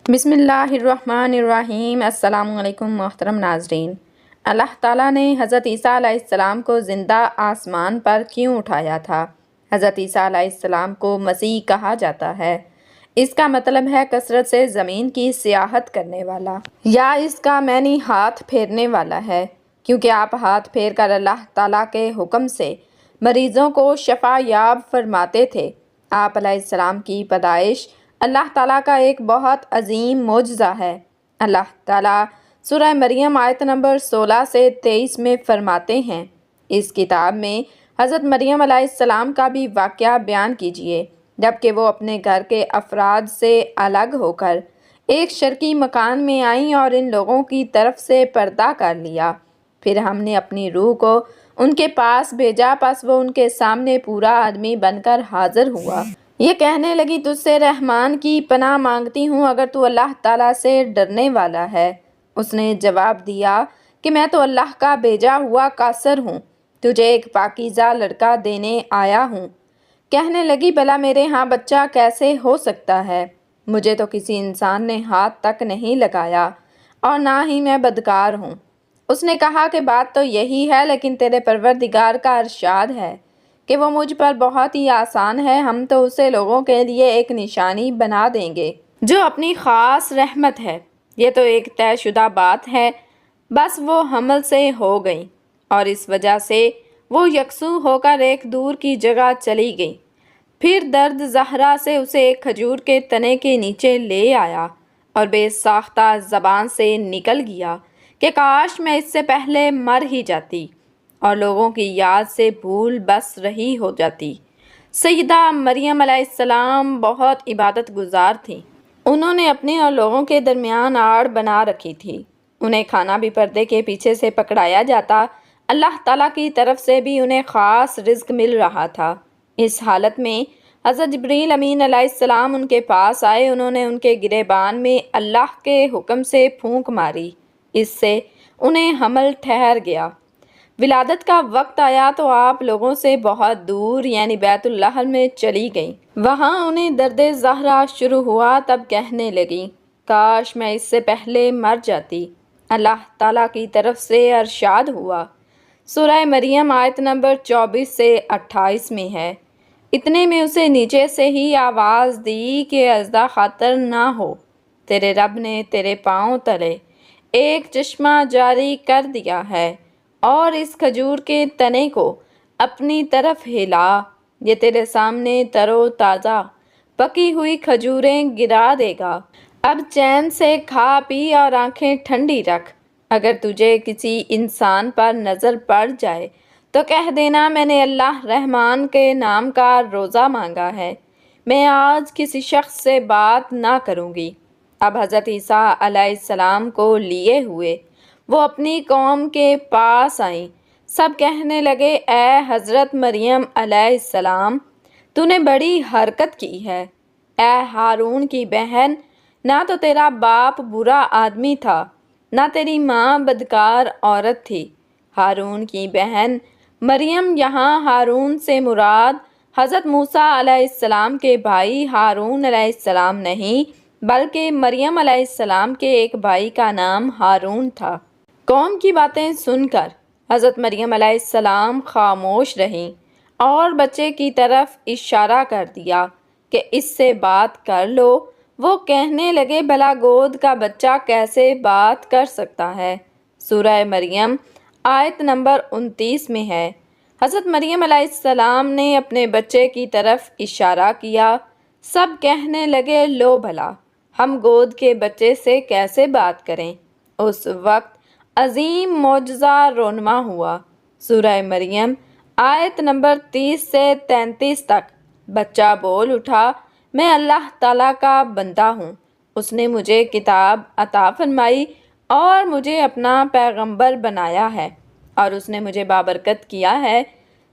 بسم اللہ الرحمن الرحیم۔ السلام علیکم محترم ناظرین۔ اللہ تعالیٰ نے حضرت عیسیٰ علیہ السلام کو زندہ آسمان پر کیوں اٹھایا تھا؟ حضرت عیسیٰ علیہ السلام کو مسیح کہا جاتا ہے۔ اس کا مطلب ہے کثرت سے زمین کی سیاحت کرنے والا، یا اس کا معنی ہاتھ پھیرنے والا ہے، کیونکہ آپ ہاتھ پھیر کر اللہ تعالیٰ کے حکم سے مریضوں کو شفا یاب فرماتے تھے۔ آپ علیہ السلام کی پیدائش اللہ تعالیٰ کا ایک بہت عظیم معجزہ ہے۔ اللہ تعالیٰ سورہ مریم آیت نمبر 16 سے 23 میں فرماتے ہیں، اس کتاب میں حضرت مریم علیہ السلام کا بھی واقعہ بیان کیجیے، جبکہ وہ اپنے گھر کے افراد سے الگ ہو کر ایک شرقی مکان میں آئیں اور ان لوگوں کی طرف سے پردہ کر لیا۔ پھر ہم نے اپنی روح کو ان کے پاس بھیجا، پس وہ ان کے سامنے پورا آدمی بن کر حاضر ہوا۔ یہ کہنے لگی، تجھ سے رحمان کی پناہ مانگتی ہوں اگر تو اللہ تعالیٰ سے ڈرنے والا ہے۔ اس نے جواب دیا کہ میں تو اللہ کا بھیجا ہوا قاصر ہوں، تجھے ایک پاکیزہ لڑکا دینے آیا ہوں۔ کہنے لگی، بھلا میرے ہاں بچہ کیسے ہو سکتا ہے؟ مجھے تو کسی انسان نے ہاتھ تک نہیں لگایا اور نہ ہی میں بدکار ہوں۔ اس نے کہا کہ بات تو یہی ہے، لیکن تیرے پروردگار کا ارشاد ہے کہ وہ مجھ پر بہت ہی آسان ہے، ہم تو اسے لوگوں کے لیے ایک نشانی بنا دیں گے جو اپنی خاص رحمت ہے۔ یہ تو ایک طے شدہ بات ہے، بس وہ حمل سے ہو گئی اور اس وجہ سے وہ یکسو ہو کر ایک دور کی جگہ چلی گئی۔ پھر درد زہرا سے اسے ایک کھجور کے تنے کے نیچے لے آیا اور بے ساختہ زبان سے نکل گیا کہ کاش میں اس سے پہلے مر ہی جاتی اور لوگوں کی یاد سے بھول بس رہی ہو جاتی۔ سیدہ مریم علیہ السلام بہت عبادت گزار تھیں۔ انہوں نے اپنے اور لوگوں کے درمیان آڑ بنا رکھی تھی۔ انہیں کھانا بھی پردے کے پیچھے سے پکڑایا جاتا، اللہ تعالیٰ کی طرف سے بھی انہیں خاص رزق مل رہا تھا۔ اس حالت میں حضرت جبریل امین علیہ السلام ان کے پاس آئے۔ انہوں نے ان کے گریبان میں اللہ کے حکم سے پھونک ماری، اس سے انہیں حمل ٹھہر گیا۔ ولادت کا وقت آیا تو آپ لوگوں سے بہت دور یعنی بیت اللہ میں چلی گئیں۔ وہاں انہیں درد زہرا شروع ہوا، تب کہنے لگیں، کاش میں اس سے پہلے مر جاتی۔ اللہ تعالیٰ کی طرف سے ارشاد ہوا، سورہ مریم آیت نمبر 24 سے 28 میں ہے، اتنے میں اسے نیچے سے ہی آواز دی کہ ازدہ خاطر نہ ہو، تیرے رب نے تیرے پاؤں تلے ایک چشمہ جاری کر دیا ہے اور اس کھجور کے تنے کو اپنی طرف ہلا، یہ تیرے سامنے تر و تازہ پکی ہوئی کھجوریں گرا دے گا۔ اب چین سے کھا پی اور آنکھیں ٹھنڈی رکھ۔ اگر تجھے کسی انسان پر نظر پڑ جائے تو کہہ دینا میں نے اللہ رحمان کے نام کا روزہ مانگا ہے، میں آج کسی شخص سے بات نہ کروں گی۔ اب حضرت عیسیٰ علیہ السلام کو لیے ہوئے وہ اپنی قوم کے پاس آئیں۔ سب کہنے لگے، اے حضرت مریم علیہ السلام، تو نے بڑی حرکت کی ہے۔ اے ہارون کی بہن، نہ تو تیرا باپ برا آدمی تھا، نہ تیری ماں بدکار عورت تھی۔ ہارون کی بہن مریم، یہاں ہارون سے مراد حضرت موسیٰ علیہ السلام کے بھائی ہارون علیہ السلام نہیں، بلکہ مریم علیہ السلام کے ایک بھائی کا نام ہارون تھا۔ قوم کی باتیں سن کر حضرت مریم علیہ السلام خاموش رہیں اور بچے کی طرف اشارہ کر دیا کہ اس سے بات کر لو۔ وہ کہنے لگے، بھلا گود کا بچہ کیسے بات کر سکتا ہے؟ سورہ مریم آیت نمبر 29 میں ہے۔ حضرت مریم علیہ السلام نے اپنے بچے کی طرف اشارہ کیا۔ سب کہنے لگے، لو بھلا ہم گود کے بچے سے کیسے بات کریں؟ اس وقت عظیم معجزہ رونما ہوا۔ سورہ مریم آیت نمبر 30 سے 33 تک بچہ بول اٹھا، میں اللہ تعالیٰ کا بندہ ہوں، اس نے مجھے کتاب عطا فرمائی اور مجھے اپنا پیغمبر بنایا ہے، اور اس نے مجھے بابرکت کیا ہے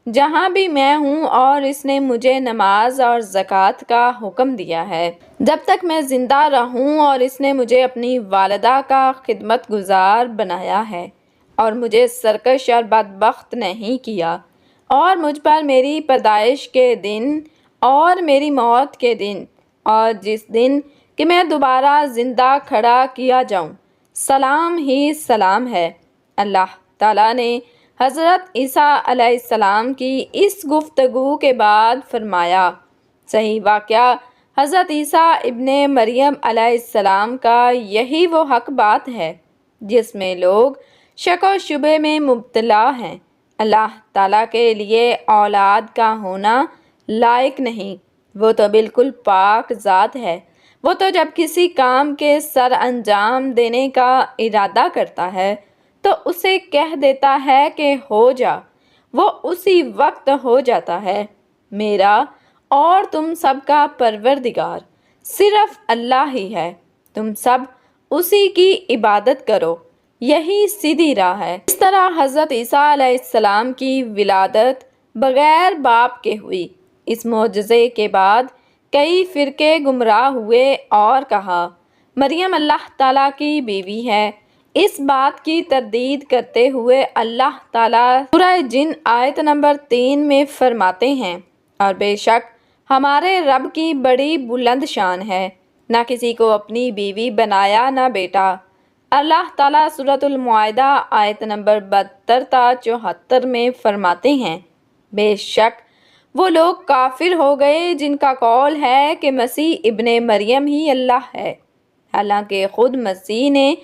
جہاں بھی میں ہوں، اور اس نے مجھے نماز اور زکوٰۃ کا حکم دیا ہے جب تک میں زندہ رہوں، اور اس نے مجھے اپنی والدہ کا خدمت گزار بنایا ہے اور مجھے سرکش اور بدبخت نہیں کیا، اور مجھ پر میری پیدائش کے دن اور میری موت کے دن اور جس دن کہ میں دوبارہ زندہ کھڑا کیا جاؤں، سلام ہی سلام ہے۔ اللہ تعالیٰ نے حضرت عیسیٰ علیہ السلام کی اس گفتگو کے بعد فرمایا۔ صحیح واقعہ حضرت عیسیٰ ابن مریم علیہ السلام کا یہی وہ حق بات ہے جس میں لوگ شک و شبے میں مبتلا ہیں۔ اللہ تعالیٰ کے لیے اولاد کا ہونا لائق نہیں، وہ تو بالکل پاک ذات ہے۔ وہ تو جب کسی کام کے سر انجام دینے کا ارادہ کرتا ہے تو اسے کہہ دیتا ہے کہ ہو جا، وہ اسی وقت ہو جاتا ہے۔ میرا اور تم سب کا پروردگار صرف اللہ ہی ہے، تم سب اسی کی عبادت کرو، یہی سیدھی راہ ہے۔ اس طرح حضرت عیسیٰ علیہ السلام کی ولادت بغیر باپ کے ہوئی۔ اس معجزے کے بعد کئی فرقے گمراہ ہوئے اور کہا مریم اللہ تعالیٰ کی بیوی ہے۔ اس بات کی تردید کرتے ہوئے اللہ تعالیٰ سورہ جن آیت نمبر 3 میں فرماتے ہیں، اور بے شک ہمارے رب کی بڑی بلند شان ہے، نہ کسی کو اپنی بیوی بنایا نہ بیٹا۔ اللہ تعالیٰ سورۃ المائدہ آیت نمبر 72 تا 74 میں فرماتے ہیں، بے شک وہ لوگ کافر ہو گئے جن کا قول ہے کہ مسیح ابن مریم ہی اللہ ہے، حالانکہ خود مسیح نے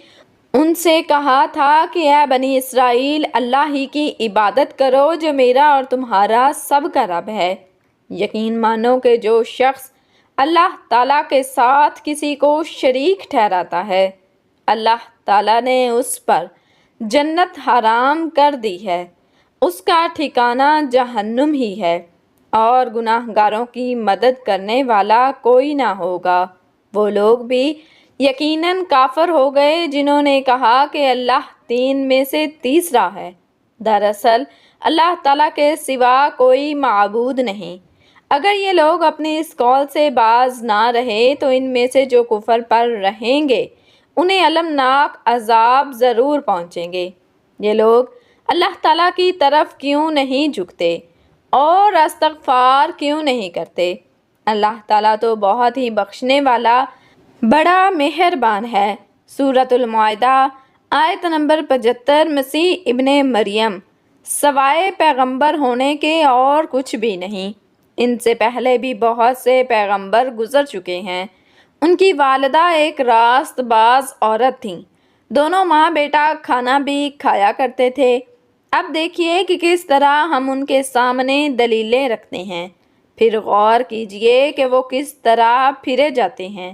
ان سے کہا تھا کہ اے بنی اسرائیل، اللہ ہی کی عبادت کرو جو میرا اور تمہارا سب کا رب ہے۔ یقین مانو کہ جو شخص اللہ تعالیٰ کے ساتھ کسی کو شریک ٹھہراتا ہے، اللہ تعالیٰ نے اس پر جنت حرام کر دی ہے، اس کا ٹھکانہ جہنم ہی ہے، اور گناہ گاروں کی مدد کرنے والا کوئی نہ ہوگا۔ وہ لوگ بھی یقیناً کافر ہو گئے جنہوں نے کہا کہ اللہ تین میں سے تیسرا ہے۔ دراصل اللہ تعالیٰ کے سوا کوئی معبود نہیں۔ اگر یہ لوگ اپنے اس قول سے باز نہ رہے تو ان میں سے جو کفر پر رہیں گے انہیں المناک عذاب ضرور پہنچیں گے۔ یہ لوگ اللہ تعالیٰ کی طرف کیوں نہیں جھکتے اور استغفار کیوں نہیں کرتے؟ اللہ تعالیٰ تو بہت ہی بخشنے والا بڑا مہربان ہے۔ سورۃ المائدہ آیت نمبر 75 مسیح ابن مریم سوائے پیغمبر ہونے کے اور کچھ بھی نہیں۔ ان سے پہلے بھی بہت سے پیغمبر گزر چکے ہیں۔ ان کی والدہ ایک راست باز عورت تھیں، دونوں ماں بیٹا کھانا بھی کھایا کرتے تھے۔ اب دیکھیے کہ کس طرح ہم ان کے سامنے دلیلیں رکھتے ہیں، پھر غور کیجئے کہ وہ کس طرح پھرے جاتے ہیں۔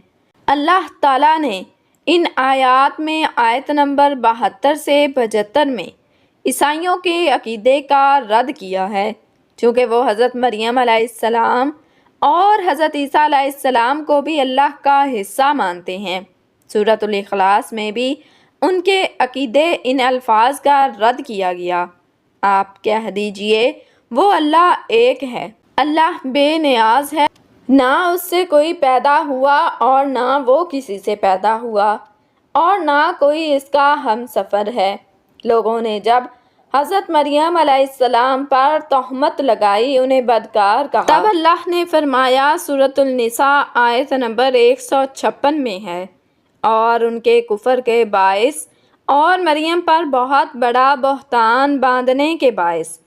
اللہ تعالیٰ نے ان آیات میں آیت نمبر 72 سے 75 میں عیسائیوں کے عقیدے کا رد کیا ہے، چونکہ وہ حضرت مریم علیہ السلام اور حضرت عیسیٰ علیہ السلام کو بھی اللہ کا حصہ مانتے ہیں۔ سورۃ الاخلاص میں بھی ان کے عقیدے ان الفاظ کا رد کیا گیا۔ آپ کہہ دیجئے وہ اللہ ایک ہے، اللہ بے نیاز ہے، نہ اس سے کوئی پیدا ہوا اور نہ وہ کسی سے پیدا ہوا، اور نہ کوئی اس کا ہم سفر ہے۔ لوگوں نے جب حضرت مریم علیہ السلام پر تہمت لگائی، انہیں بدکار کہا، تب اللہ نے فرمایا، سورۃ النساء آیت نمبر 156 میں ہے، اور ان کے کفر کے باعث اور مریم پر بہت بڑا بہتان باندھنے کے باعث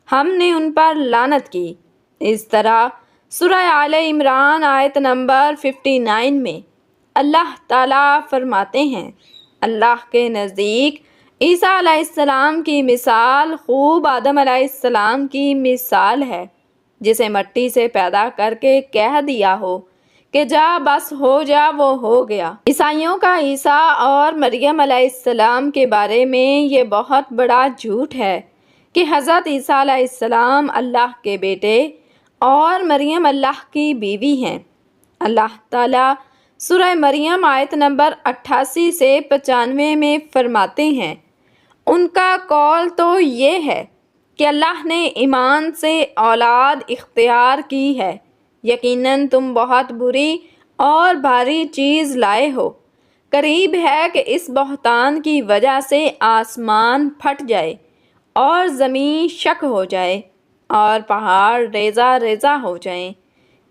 ہم نے ان پر لعنت کی۔ اس طرح سورہ آل عمران آیت نمبر 59 میں اللہ تعالیٰ فرماتے ہیں، اللہ کے نزدیک عیسیٰ علیہ السلام کی مثال خوب آدم علیہ السلام کی مثال ہے، جسے مٹی سے پیدا کر کے کہہ دیا ہو کہ جا بس ہو جا، وہ ہو گیا۔ عیسائیوں کا عیسیٰ اور مریم علیہ السلام کے بارے میں یہ بہت بڑا جھوٹ ہے کہ حضرت عیسیٰ علیہ السلام اللہ کے بیٹے اور مریم اللہ کی بیوی ہیں۔ اللہ تعالیٰ سورہ مریم آیت نمبر 88 سے 95 میں فرماتے ہیں، ان کا قول تو یہ ہے کہ اللہ نے ایمان سے اولاد اختیار کی ہے، یقیناً تم بہت بری اور بھاری چیز لائے ہو، قریب ہے کہ اس بہتان کی وجہ سے آسمان پھٹ جائے اور زمین شک ہو جائے اور پہاڑ ریزہ ریزہ ہو جائیں۔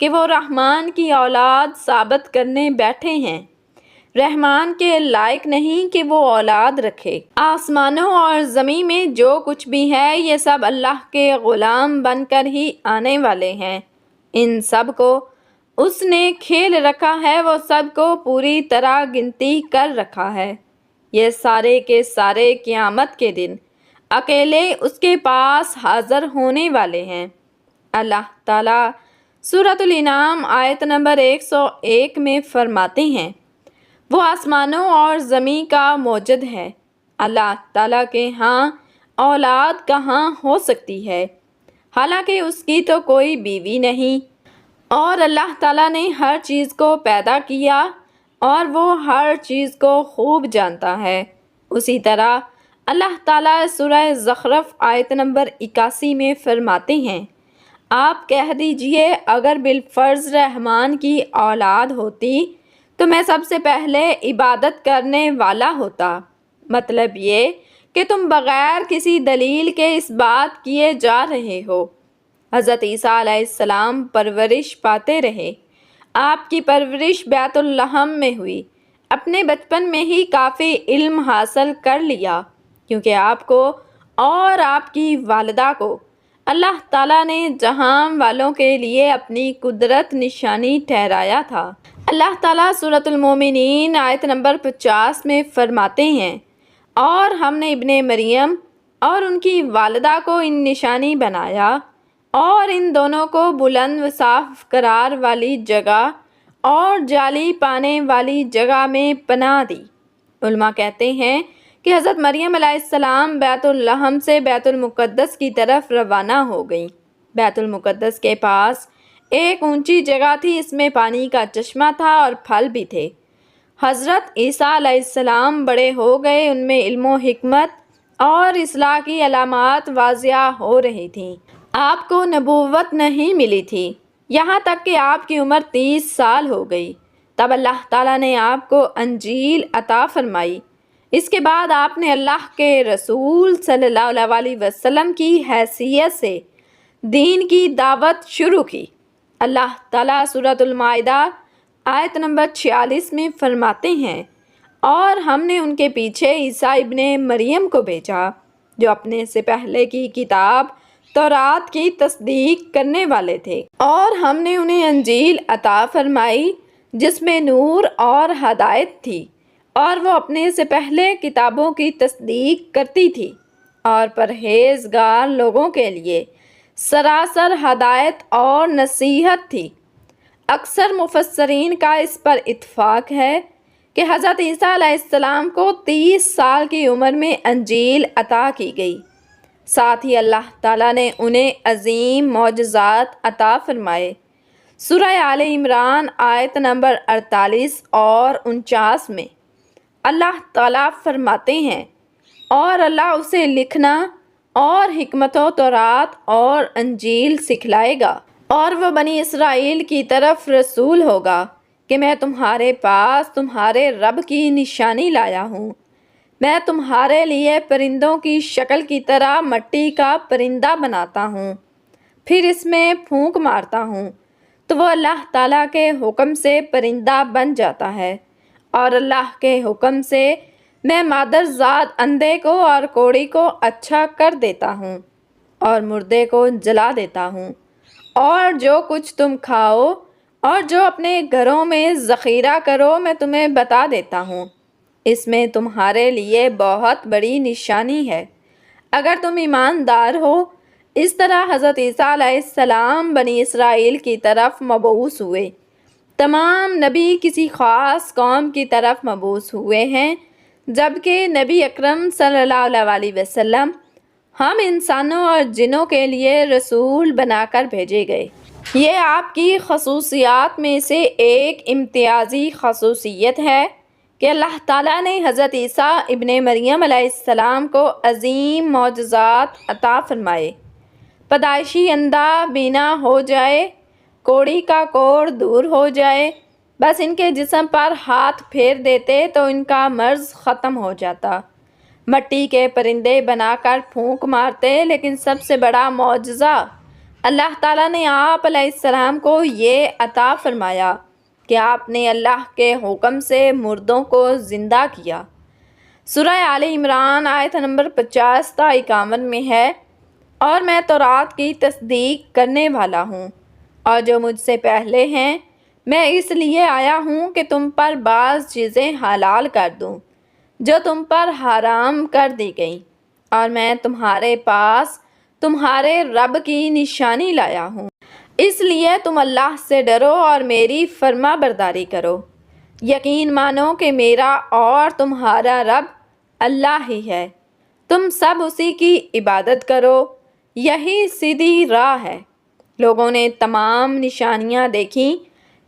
کہ وہ رحمان کی اولاد ثابت کرنے بیٹھے ہیں۔ رحمان کے لائق نہیں کہ وہ اولاد رکھے۔ آسمانوں اور زمین میں جو کچھ بھی ہے یہ سب اللہ کے غلام بن کر ہی آنے والے ہیں۔ ان سب کو اس نے کھیل رکھا ہے، وہ سب کو پوری طرح گنتی کر رکھا ہے۔ یہ سارے کے سارے قیامت کے دن اکیلے اس کے پاس حاضر ہونے والے ہیں۔ اللہ تعالیٰ سورۃ الانعام آیت نمبر 101 میں فرماتے ہیں، وہ آسمانوں اور زمین کا موجد ہے۔ اللہ تعالیٰ کے ہاں اولاد کہاں ہو سکتی ہے، حالانکہ اس کی تو کوئی بیوی نہیں، اور اللہ تعالیٰ نے ہر چیز کو پیدا کیا اور وہ ہر چیز کو خوب جانتا ہے۔ اسی طرح اللہ تعالیٰ سورہ زخرف آیت نمبر 81 میں فرماتے ہیں، آپ کہہ دیجئے اگر بالفرض رحمان کی اولاد ہوتی تو میں سب سے پہلے عبادت کرنے والا ہوتا۔ مطلب یہ کہ تم بغیر کسی دلیل کے اس بات کیے جا رہے ہو۔ حضرت عیسیٰ علیہ السلام پرورش پاتے رہے۔ آپ کی پرورش بیت اللحم میں ہوئی۔ اپنے بچپن میں ہی کافی علم حاصل کر لیا، کیونکہ آپ کو اور آپ کی والدہ کو اللہ تعالیٰ نے جہاں والوں کے لیے اپنی قدرت نشانی ٹھہرایا تھا۔ اللہ تعالیٰ سورۃ المومنین آیت نمبر 50 میں فرماتے ہیں، اور ہم نے ابن مریم اور ان کی والدہ کو ان نشانی بنایا اور ان دونوں کو بلند و صاف قرار والی جگہ اور جالی پانے والی جگہ میں پناہ دی۔ علماء کہتے ہیں کہ حضرت مریم علیہ السلام بیت اللحم سے بیت المقدس کی طرف روانہ ہو گئیں۔ بیت المقدس کے پاس ایک اونچی جگہ تھی، اس میں پانی کا چشمہ تھا اور پھل بھی تھے۔ حضرت عیسیٰ علیہ السلام بڑے ہو گئے، ان میں علم و حکمت اور اصلاح کی علامات واضح ہو رہی تھیں۔ آپ کو نبوت نہیں ملی تھی، یہاں تک کہ آپ کی عمر 30 سال ہو گئی، تب اللہ تعالیٰ نے آپ کو انجیل عطا فرمائی۔ اس کے بعد آپ نے اللہ کے رسول صلی اللہ علیہ وسلم کی حیثیت سے دین کی دعوت شروع کی۔ اللہ تعالیٰ سورۃ المائدہ آیت نمبر 46 میں فرماتے ہیں، اور ہم نے ان کے پیچھے عیسیٰ ابن مریم کو بھیجا جو اپنے سے پہلے کی کتاب تورات کی تصدیق کرنے والے تھے، اور ہم نے انہیں انجیل عطا فرمائی جس میں نور اور ہدایت تھی، اور وہ اپنے سے پہلے کتابوں کی تصدیق کرتی تھی اور پرہیزگار لوگوں کے لیے سراسر ہدایت اور نصیحت تھی۔ اکثر مفسرین کا اس پر اتفاق ہے کہ حضرت عیسیٰ علیہ السلام کو 30 سال کی عمر میں انجیل عطا کی گئی۔ ساتھ ہی اللہ تعالیٰ نے انہیں عظیم معجزات عطا فرمائے۔ سورہ آل عمران آیت نمبر 48 اور 49 میں اللہ تعالیٰ فرماتے ہیں، اور اللہ اسے لکھنا اور حکمت و تورات اور انجیل سکھلائے گا، اور وہ بنی اسرائیل کی طرف رسول ہوگا کہ میں تمہارے پاس تمہارے رب کی نشانی لایا ہوں۔ میں تمہارے لیے پرندوں کی شکل کی طرح مٹی کا پرندہ بناتا ہوں، پھر اس میں پھونک مارتا ہوں تو وہ اللہ تعالیٰ کے حکم سے پرندہ بن جاتا ہے، اور اللہ کے حکم سے میں مادرزاد اندھے کو اور کوڑی کو اچھا کر دیتا ہوں اور مردے کو جلا دیتا ہوں، اور جو کچھ تم کھاؤ اور جو اپنے گھروں میں ذخیرہ کرو میں تمہیں بتا دیتا ہوں۔ اس میں تمہارے لیے بہت بڑی نشانی ہے اگر تم ایماندار ہو۔ اس طرح حضرت عیسیٰ علیہ السلام بنی اسرائیل کی طرف مبعوث ہوئے۔ تمام نبی کسی خاص قوم کی طرف مبعوث ہوئے ہیں، جبکہ نبی اکرم صلی اللہ علیہ وسلم ہم انسانوں اور جنوں کے لیے رسول بنا کر بھیجے گئے۔ یہ آپ کی خصوصیات میں سے ایک امتیازی خصوصیت ہے کہ اللہ تعالیٰ نے حضرت عیسیٰ ابن مریم علیہ السلام کو عظیم معجزات عطا فرمائے۔ پیدائشی اندھا بینا ہو جائے، کوڑی کا کوڑ دور ہو جائے، بس ان کے جسم پر ہاتھ پھیر دیتے تو ان کا مرض ختم ہو جاتا۔ مٹی کے پرندے بنا کر پھونک مارتے، لیکن سب سے بڑا معجزہ اللہ تعالیٰ نے آپ علیہ السلام کو یہ عطا فرمایا کہ آپ نے اللہ کے حکم سے مردوں کو زندہ کیا۔ سورہ آل عمران آیت نمبر 50 تا 51 میں ہے، اور میں تورات کی تصدیق کرنے والا ہوں، اور جو مجھ سے پہلے ہیں میں اس لیے آیا ہوں کہ تم پر بعض چیزیں حلال کر دوں جو تم پر حرام کر دی گئیں، اور میں تمہارے پاس تمہارے رب کی نشانی لایا ہوں، اس لیے تم اللہ سے ڈرو اور میری فرما برداری کرو۔ یقین مانو کہ میرا اور تمہارا رب اللہ ہی ہے، تم سب اسی کی عبادت کرو، یہی سیدھی راہ ہے۔ لوگوں نے تمام نشانیاں دیکھیں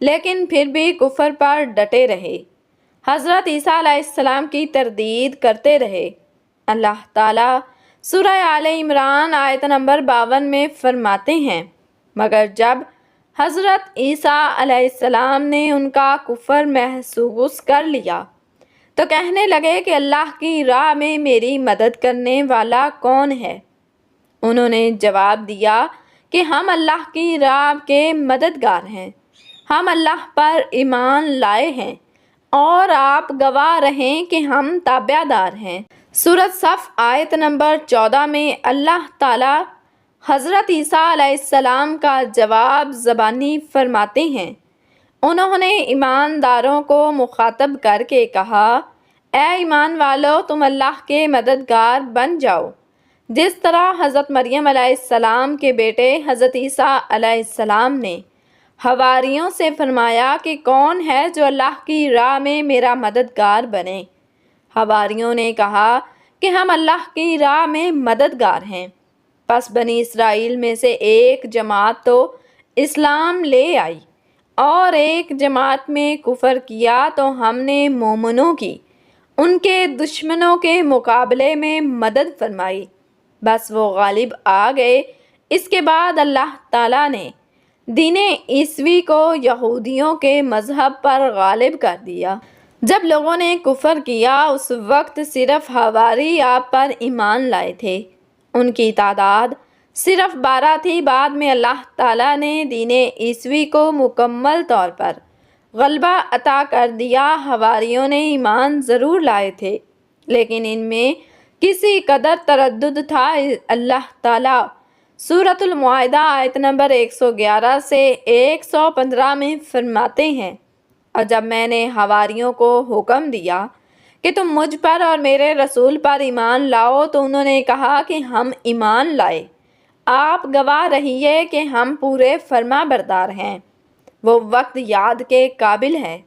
لیکن پھر بھی کفر پر ڈٹے رہے، حضرت عیسیٰ علیہ السلام کی تردید کرتے رہے۔ اللہ تعالیٰ سورہ آل عمران آیت نمبر 52 میں فرماتے ہیں، مگر جب حضرت عیسیٰ علیہ السلام نے ان کا کفر محسوس کر لیا تو کہنے لگے کہ اللہ کی راہ میں میری مدد کرنے والا کون ہے؟ انہوں نے جواب دیا کہ ہم اللہ کی راہ کے مددگار ہیں، ہم اللہ پر ایمان لائے ہیں اور آپ گواہ رہیں کہ ہم تابع دار ہیں۔ سورۃ صف آیت نمبر 14 میں اللہ تعالیٰ حضرت عیسیٰ علیہ السلام کا جواب زبانی فرماتے ہیں۔ انہوں نے ایمانداروں کو مخاطب کر کے کہا، اے ایمان والو، تم اللہ کے مددگار بن جاؤ، جس طرح حضرت مریم علیہ السلام کے بیٹے حضرت عیسیٰ علیہ السلام نے حواریوں سے فرمایا کہ کون ہے جو اللہ کی راہ میں میرا مددگار بنے؟ حواریوں نے کہا کہ ہم اللہ کی راہ میں مددگار ہیں۔ پس بنی اسرائیل میں سے ایک جماعت تو اسلام لے آئی اور ایک جماعت میں کفر کیا، تو ہم نے مومنوں کی ان کے دشمنوں کے مقابلے میں مدد فرمائی، بس وہ غالب آ گئے۔ اس کے بعد اللہ تعالیٰ نے دین عیسوی کو یہودیوں کے مذہب پر غالب کر دیا۔ جب لوگوں نے کفر کیا اس وقت صرف حواری آپ پر ایمان لائے تھے، ان کی تعداد صرف 12 تھی۔ بعد میں اللہ تعالیٰ نے دین عیسوی کو مکمل طور پر غلبہ عطا کر دیا۔ حواریوں نے ایمان ضرور لائے تھے لیکن ان میں کسی قدر تردد تھا۔ اللہ تعالیٰ سورۃ المائدہ آیت نمبر 111 سے 115 میں فرماتے ہیں، اور جب میں نے حواریوں کو حکم دیا کہ تم مجھ پر اور میرے رسول پر ایمان لاؤ تو انہوں نے کہا کہ ہم ایمان لائے، آپ گواہ رہیے کہ ہم پورے فرما بردار ہیں۔ وہ وقت یاد کے قابل ہے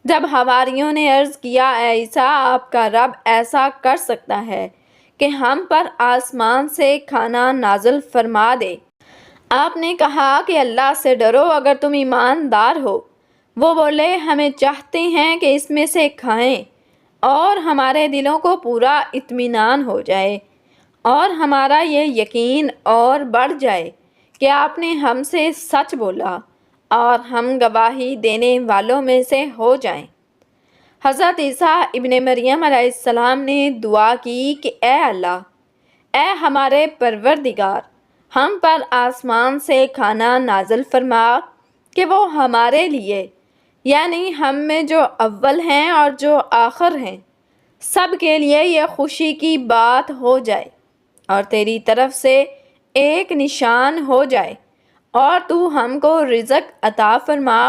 جب حواریوں نے عرض کیا، اے عیسیٰ، آپ کا رب ایسا کر سکتا ہے کہ ہم پر آسمان سے کھانا نازل فرما دے۔ آپ نے کہا کہ اللہ سے ڈرو اگر تم ایماندار ہو۔ وہ بولے، ہمیں چاہتے ہیں کہ اس میں سے کھائیں اور ہمارے دلوں کو پورا اطمینان ہو جائے اور ہمارا یہ یقین اور بڑھ جائے کہ آپ نے ہم سے سچ بولا اور ہم گواہی دینے والوں میں سے ہو جائیں۔ حضرت عیسیٰ ابن مریم علیہ السلام نے دعا کی کہ اے اللہ، اے ہمارے پروردگار، ہم پر آسمان سے کھانا نازل فرما کہ وہ ہمارے لیے، یعنی ہم میں جو اول ہیں اور جو آخر ہیں، سب کے لیے یہ خوشی کی بات ہو جائے اور تیری طرف سے ایک نشان ہو جائے، اور تو ہم کو رزق عطا فرما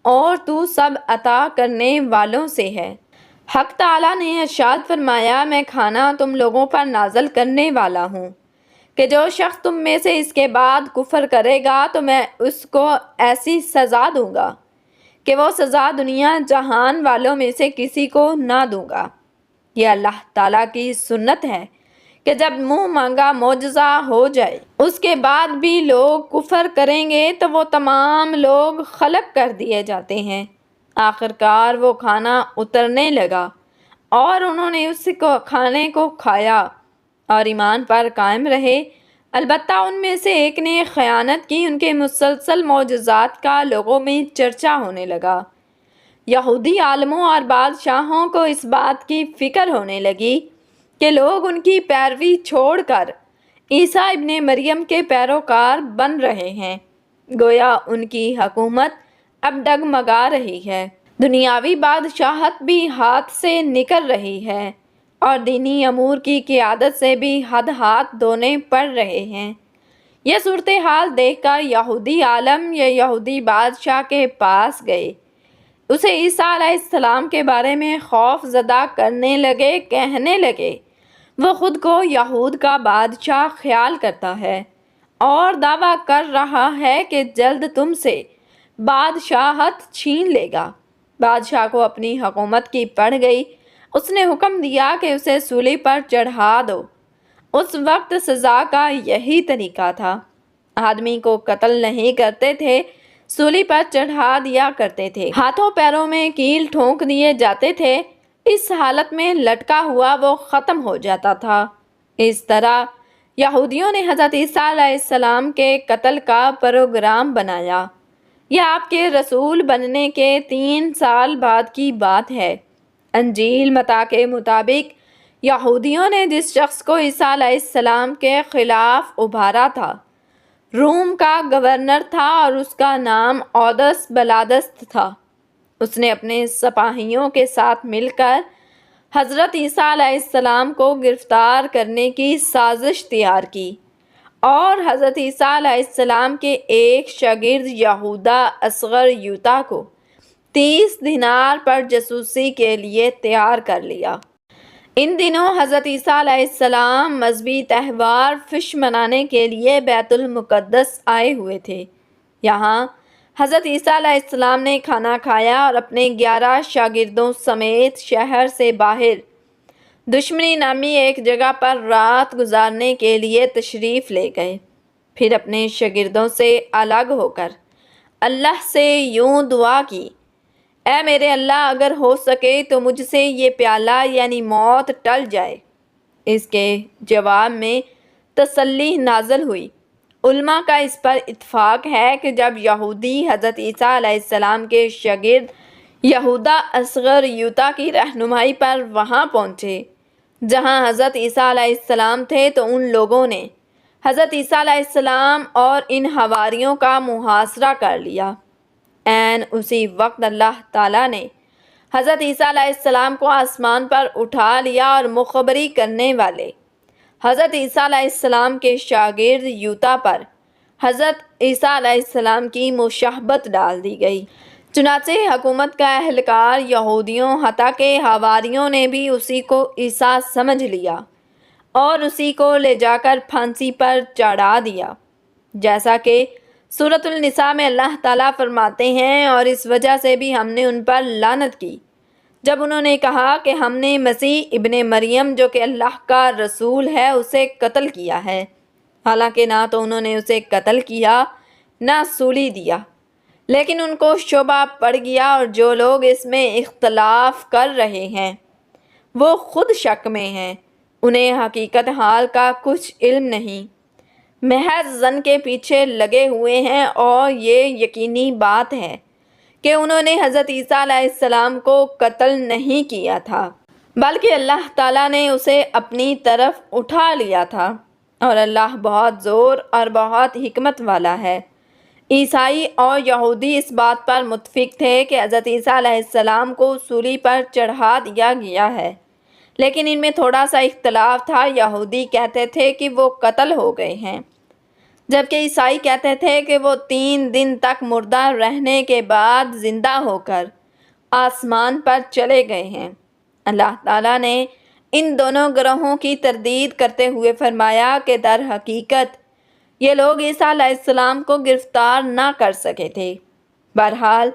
اور تو سب عطا کرنے والوں سے ہے۔ حق تعالیٰ نے ارشاد فرمایا، میں کھانا تم لوگوں پر نازل کرنے والا ہوں کہ جو شخص تم میں سے اس کے بعد کفر کرے گا تو میں اس کو ایسی سزا دوں گا کہ وہ سزا دنیا جہان والوں میں سے کسی کو نہ دوں گا۔ یہ اللہ تعالیٰ کی سنت ہے کہ جب منہ مانگا معجزہ ہو جائے اس کے بعد بھی لوگ کفر کریں گے تو وہ تمام لوگ خلق کر دیے جاتے ہیں۔ آخرکار وہ کھانا اترنے لگا اور انہوں نے اس کو کھانے کو کھایا اور ایمان پر قائم رہے، البتہ ان میں سے ایک نے خیانت کی۔ ان کے مسلسل معجزات کا لوگوں میں چرچا ہونے لگا۔ یہودی عالموں اور بادشاہوں کو اس بات کی فکر ہونے لگی کہ لوگ ان کی پیروی چھوڑ کر عیسیٰ ابن مریم کے پیروکار بن رہے ہیں۔ گویا ان کی حکومت اب ڈگمگا رہی ہے، دنیاوی بادشاہت بھی ہاتھ سے نکل رہی ہے اور دینی امور کی قیادت سے بھی حد ہاتھ دھونے پڑ رہے ہیں۔ یہ صورتحال دیکھ کر یہودی عالم یا یہودی بادشاہ کے پاس گئے، اسے عیسیٰ علیہ السلام کے بارے میں خوف زدہ کرنے لگے، کہنے لگے وہ خود کو یہود کا بادشاہ خیال کرتا ہے اور دعویٰ کر رہا ہے کہ جلد تم سے بادشاہت چھین لے گا۔ بادشاہ کو اپنی حکومت کی پڑ گئی، اس نے حکم دیا کہ اسے سولی پر چڑھا دو۔ اس وقت سزا کا یہی طریقہ تھا، آدمی کو قتل نہیں کرتے تھے، سولی پر چڑھا دیا کرتے تھے، ہاتھوں پیروں میں کیل ٹھونک دیے جاتے تھے، اس حالت میں لٹکا ہوا وہ ختم ہو جاتا تھا۔ اس طرح یہودیوں نے حضرت عیسیٰ علیہ السلام کے قتل کا پروگرام بنایا۔ یہ آپ کے رسول بننے کے 3 سال بعد کی بات ہے۔ انجیل متی کے مطابق یہودیوں نے جس شخص کو عیسیٰ علیہ السلام کے خلاف ابھارا تھا، روم کا گورنر تھا اور اس کا نام اودس بلادست تھا۔ اس نے اپنے سپاہیوں کے ساتھ مل کر حضرت عیسیٰ علیہ السلام کو گرفتار کرنے کی سازش تیار کی اور حضرت عیسیٰ علیہ السلام کے ایک شاگرد یہودا اصغر یوتا کو 30 دینار پر جاسوسی کے لیے تیار کر لیا۔ ان دنوں حضرت عیسیٰ علیہ السلام مذہبی تہوار فش منانے کے لیے بیت المقدس آئے ہوئے تھے۔ یہاں حضرت عیسیٰ علیہ السلام نے کھانا کھایا اور اپنے 11 شاگردوں سمیت شہر سے باہر دشمنی نامی ایک جگہ پر رات گزارنے کے لیے تشریف لے گئے۔ پھر اپنے شاگردوں سے الگ ہو کر اللہ سے یوں دعا کی، اے میرے اللہ، اگر ہو سکے تو مجھ سے یہ پیالہ یعنی موت ٹل جائے۔ اس کے جواب میں تسلی نازل ہوئی۔ علماء کا اس پر اتفاق ہے کہ جب یہودی حضرت عیسیٰ علیہ السلام کے شاگرد یہودا اصغر یوتا کی رہنمائی پر وہاں پہنچے جہاں حضرت عیسیٰ علیہ السلام تھے، تو ان لوگوں نے حضرت عیسیٰ علیہ السلام اور ان حواریوں کا محاصرہ کر لیا۔ عین اسی وقت اللہ تعالیٰ نے حضرت عیسیٰ علیہ السلام کو آسمان پر اٹھا لیا اور مخبری کرنے والے حضرت عیسیٰ علیہ السلام کے شاگرد یوتا پر حضرت عیسیٰ علیہ السلام کی مشابہت ڈال دی گئی۔ چنانچہ حکومت کا اہلکار یہودیوں حتیٰ کہ حواریوں نے بھی اسی کو عیسیٰ سمجھ لیا اور اسی کو لے جا کر پھانسی پر چڑھا دیا، جیسا کہ سورۃ النساء میں اللہ تعالیٰ فرماتے ہیں، اور اس وجہ سے بھی ہم نے ان پر لعنت کی جب انہوں نے کہا کہ ہم نے مسیح ابن مریم جو کہ اللہ کا رسول ہے اسے قتل کیا ہے، حالانکہ نہ تو انہوں نے اسے قتل کیا نہ سولی دیا، لیکن ان کو شبہ پڑ گیا، اور جو لوگ اس میں اختلاف کر رہے ہیں وہ خود شک میں ہیں، انہیں حقیقت حال کا کچھ علم نہیں، محض ظن کے پیچھے لگے ہوئے ہیں، اور یہ یقینی بات ہے کہ انہوں نے حضرت عیسیٰ علیہ السلام کو قتل نہیں کیا تھا، بلکہ اللہ تعالیٰ نے اسے اپنی طرف اٹھا لیا تھا، اور اللہ بہت زور اور بہت حکمت والا ہے۔ عیسائی اور یہودی اس بات پر متفق تھے کہ حضرت عیسیٰ علیہ السلام کو سولی پر چڑھا دیا گیا ہے، لیکن ان میں تھوڑا سا اختلاف تھا۔ یہودی کہتے تھے کہ وہ قتل ہو گئے ہیں، جبکہ عیسائی کہتے تھے کہ وہ 3 دن تک مردہ رہنے کے بعد زندہ ہو کر آسمان پر چلے گئے ہیں۔ اللہ تعالیٰ نے ان دونوں گروہوں کی تردید کرتے ہوئے فرمایا کہ در حقیقت یہ لوگ عیسیٰ علیہ السلام کو گرفتار نہ کر سکے تھے۔ بہرحال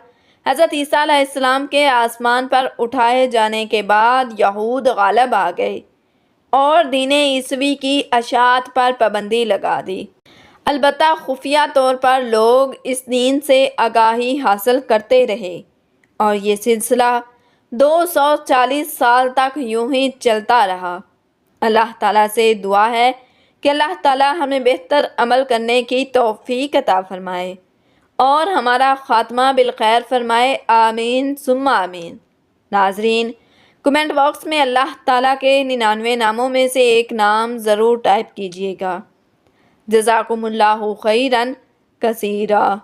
حضرت عیسیٰ علیہ السلام کے آسمان پر اٹھائے جانے کے بعد یہود غالب آ گئے اور دین عیسوی کی اشاعت پر پابندی لگا دی۔ البتہ خفیہ طور پر لوگ اس دین سے آگاہی حاصل کرتے رہے، اور یہ سلسلہ 240 سال تک یوں ہی چلتا رہا۔ اللہ تعالیٰ سے دعا ہے کہ اللہ تعالیٰ ہمیں بہتر عمل کرنے کی توفیق عطا فرمائے اور ہمارا خاتمہ بالخیر فرمائے، آمین ثم آمین۔ ناظرین، کمنٹ باکس میں اللہ تعالیٰ کے 99 ناموں میں سے ایک نام ضرور ٹائپ کیجیے گا۔ جزاکم اللہ خیرا کثیرا۔